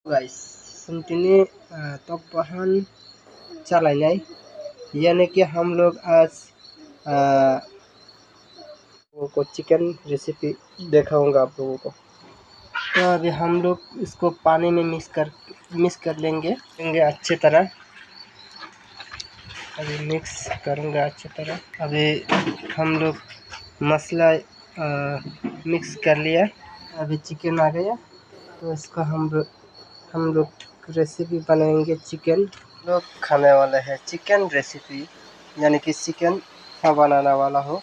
Guys, सुनतीनी तकबाहान चलाइनाय यानी कि हम लोग आज को चिकन रेसिपी दिखाऊंगा आप लोगों को। तो अभी हम लोग इसको पानी में मिक्स कर लेंगे अच्छी तरह। अभी मिक्स करूंगा अच्छी तरह। अभी हम लोग मसाला मिक्स कर लिया। अभी चिकन आ गया, तो इसका हम लोग रेसिपी बनाएंगे। चिकन लोग खाने वाले हैं, चिकन रेसिपी यानी कि चिकन बनाने वाला हो।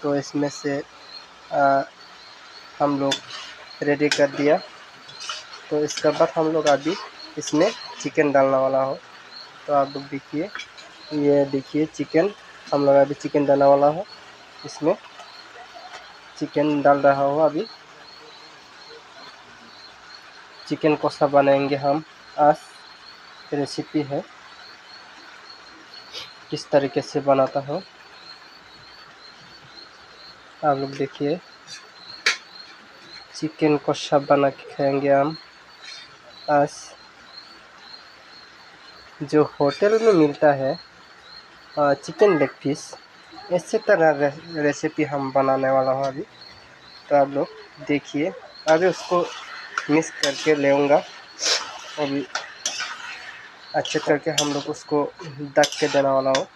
तो इसमें से हम लोग रेडी कर दिया। तो इसके बाद हम लोग अभी इसमें चिकन डालने वाला हो। तो आप लोग देखिए, ये देखिए चिकन हम लोग अभी चिकन डालने वाला हो। इसमें चिकन डाल रहा हो। अभी चिकन कषा बनाएंगे हम। आज रेसिपी है, किस तरीके से बनाता हो आप लोग देखिए। चिकन कषा बना के खाएंगे हम आज, जो होटल में मिलता है चिकन लेग पीस। इसी तरह रेसिपी हम बनाने वाला हूँ अभी। तो आप लोग देखिए, अभी उसको मिक्स करके लेऊंगा। अभी अच्छे करके हम लोग उसको ढक के देने वाला हो।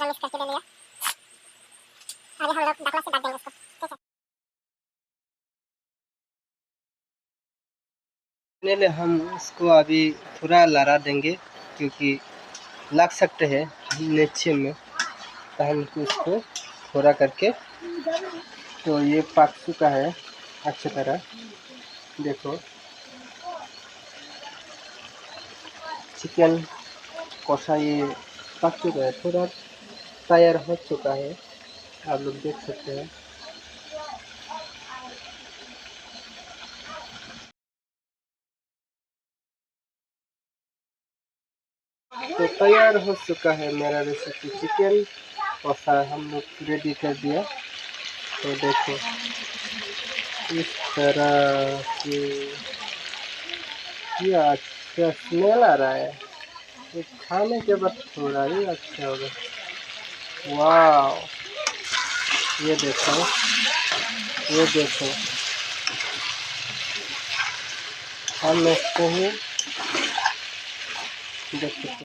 मिक्स करके ले लिया। आगे हम लोग ढकना से ढक देंगे इसको। पहले हम इसको अभी थोड़ा लड़ा देंगे, क्योंकि लग सकते हैं नीचे में। तो हम इसको थोड़ा करके, तो ये पक चुका है अच्छी तरह। देखो चिकन कषा ये पक चुका है, थोड़ा तैयार हो चुका है, आप लोग देख सकते हैं। तो तैयार हो चुका है मेरा रेसिपी चिकन कषा, हम लोग रेडी कर दिया। तो देखो इस तरह से ये अच्छा स्मेल आ रहा है। ये खाने के बाद थोड़ा ही अच्छा होगा। वाह, ये देखो, ये देखो, हम इसको ही देख सकते हैं।